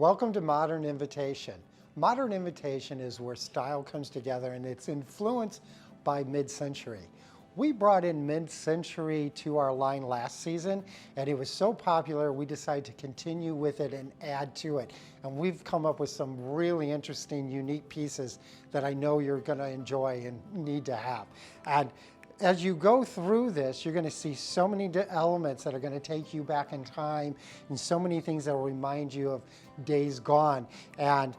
Welcome to Modern Invitation. Modern Invitation is where style comes together and it's influenced by mid-century. We brought in mid-century to our line last season and it was so popular we decided to continue with it and add to it. And we've come up with some really interesting, unique pieces that I know you're going to enjoy and need to have. And as you go through this, you're going to see so many elements that are going to take you back in time and so many things that will remind you of days gone. And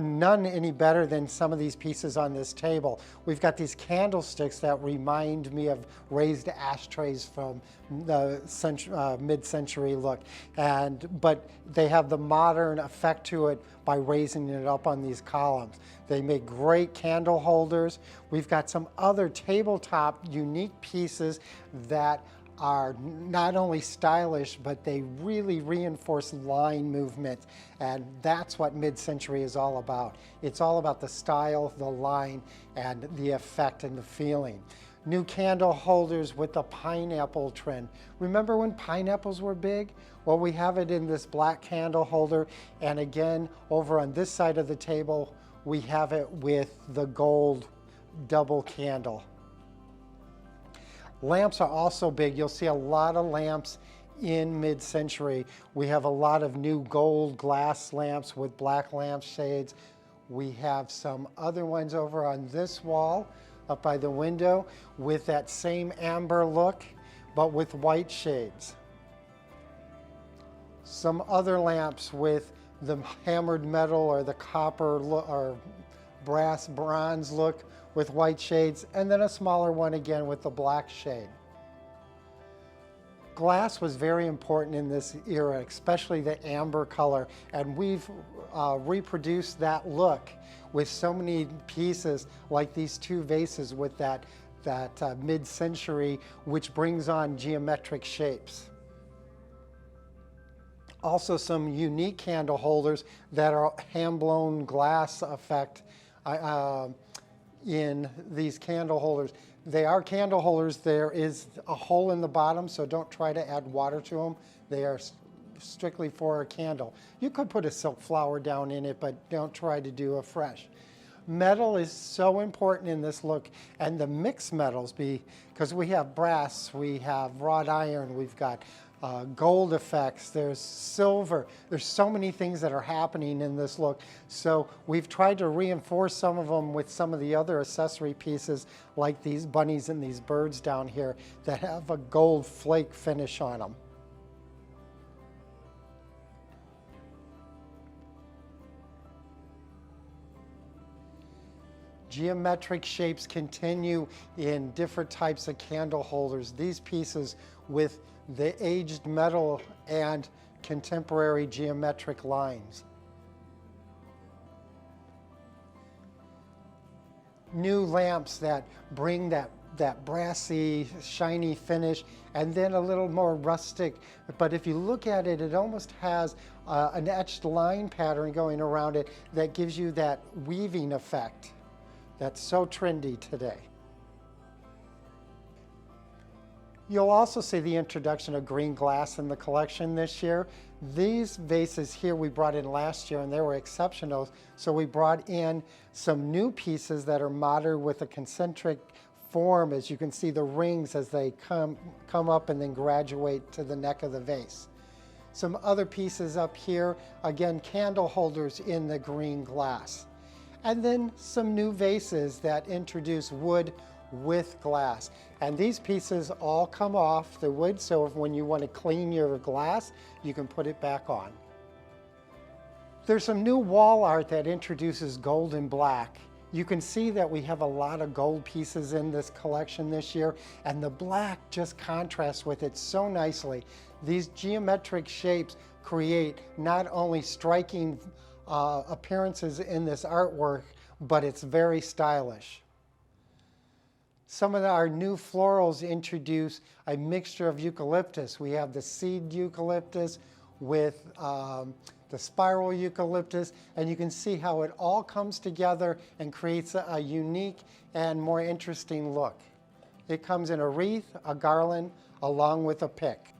none any better than some of these pieces on this table. We've got these candlesticks that remind me of raised ashtrays from the mid-century look. But they have the modern effect to it by raising it up on these columns. They make great candle holders. We've got some other tabletop unique pieces that are not only stylish, but they really reinforce line movement. And that's what mid-century is all about. It's all about the style, the line, and the effect and the feeling. New candle holders with the pineapple trend. Remember when pineapples were big? Well, we have it in this black candle holder. And again, over on this side of the table, we have it with the gold double candle. Lamps are also big. You'll see a lot of lamps in mid-century. We have a lot of new gold glass lamps with black lampshades. We have some other ones over on this wall up by the window with that same amber look, but with white shades. Some other lamps with the hammered metal or the copper or brass bronze look with white shades, and then a smaller one again with the black shade. Glass was very important in this era, especially the amber color, and we've reproduced that look with so many pieces like these two vases with that mid-century, which brings on geometric shapes. Also some unique candle holders that are hand-blown glass effect in these candle holders. They are candle holders. There is a hole in the bottom, so don't try to add water to them. They are strictly for a candle. You could put a silk flower down in it, but don't try to do a fresh. Metal is so important in this look, and the mixed metals, because we have brass, we have wrought iron, we've got gold effects, there's silver, there's so many things that are happening in this look. So we've tried to reinforce some of them with some of the other accessory pieces like these bunnies and these birds down here that have a gold flake finish on them. Geometric shapes continue in different types of candle holders. These pieces with the aged metal and contemporary geometric lines. New lamps that bring that brassy, shiny finish, and then a little more rustic. But if you look at it, it almost has an etched line pattern going around it that gives you that weaving effect that's so trendy today. You'll also see the introduction of green glass in the collection this year. These vases here we brought in last year and they were exceptional, so we brought in some new pieces that are modern with a concentric form. As you can see, the rings as they come up and then graduate to the neck of the vase. Some other pieces up here, again, candle holders in the green glass. And then some new vases that introduce wood with glass. And these pieces all come off the wood, so when you want to clean your glass, you can put it back on. There's some new wall art that introduces gold and black. You can see that we have a lot of gold pieces in this collection this year, and the black just contrasts with it so nicely. These geometric shapes create not only striking appearances in this artwork, but it's very stylish. Some of our new florals introduce a mixture of eucalyptus. We have the seed eucalyptus with the spiral eucalyptus, and you can see how it all comes together and creates a unique and more interesting look. It comes in a wreath, a garland, along with a pick.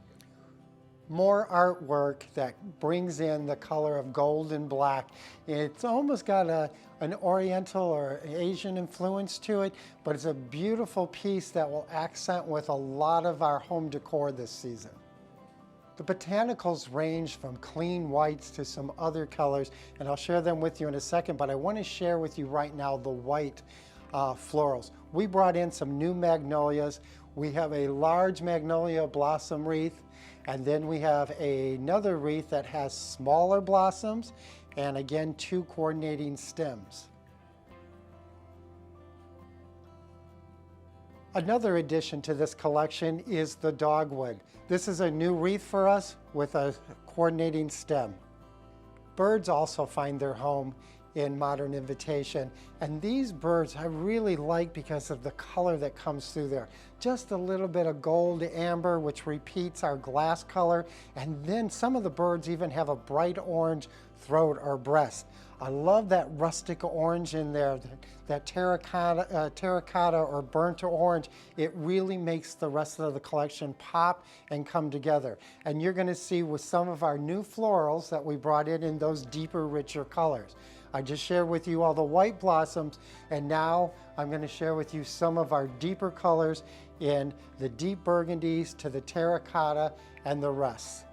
More artwork that brings in the color of gold and black. It's almost got an Oriental or Asian influence to it, but it's a beautiful piece that will accent with a lot of our home decor this season. The botanicals range from clean whites to some other colors, and I'll share them with you in a second, but I want to share with you right now the white florals. We brought in some new magnolias. We have a large magnolia blossom wreath, and then we have another wreath that has smaller blossoms, and again, 2 coordinating stems. Another addition to this collection is the dogwood. This is a new wreath for us with a coordinating stem. Birds also find their home in Modern Invitation, and these birds I really like because of the color that comes through there. Just a little bit of gold amber, which repeats our glass color, and then some of the birds even have a bright orange throat or breast. I love that rustic orange in there, that terracotta or burnt orange. It really makes the rest of the collection pop and come together. And you're going to see with some of our new florals that we brought in those deeper, richer colors. I just shared with you all the white blossoms, and now I'm going to share with you some of our deeper colors in the deep burgundies to the terracotta and the rest,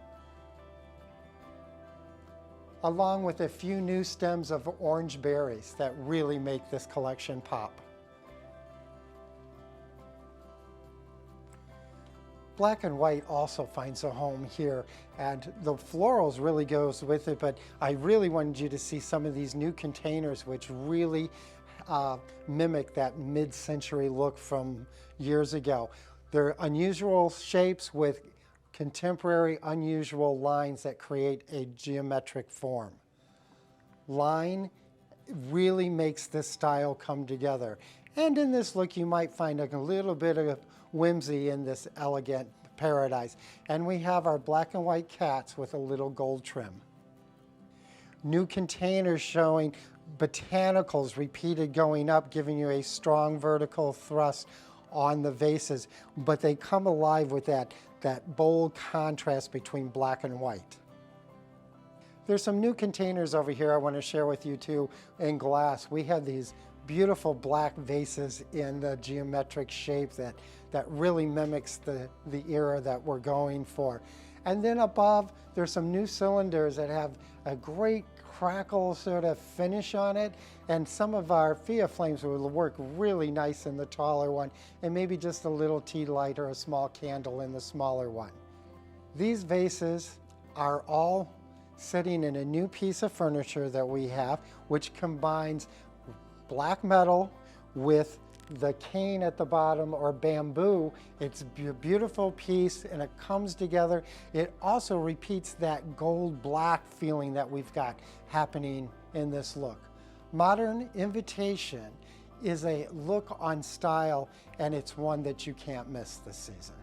along with a few new stems of orange berries that really make this collection pop. Black and white also finds a home here, and the florals really goes with it, but I really wanted you to see some of these new containers which really mimic that mid-century look from years ago. They're unusual shapes with contemporary unusual lines that create a geometric form. Line really makes this style come together. And in this look, you might find a little bit of whimsy in this elegant paradise. And we have our black and white cats with a little gold trim. New containers showing botanicals repeated going up, giving you a strong vertical thrust on the vases, but they come alive with that bold contrast between black and white. There's some new containers over here I want to share with you too in glass. We have these beautiful black vases in the geometric shape that really mimics the era that we're going for. And then above, there's some new cylinders that have a great crackle sort of finish on it, and some of our Fia flames will work really nice in the taller one, and maybe just a little tea light or a small candle in the smaller one. These vases are all sitting in a new piece of furniture that we have, which combines black metal with the cane at the bottom or bamboo. It's a beautiful piece and it comes together. It also repeats that gold black feeling that we've got happening in this look. Modern Invitation is a look on style, and it's one that you can't miss this season.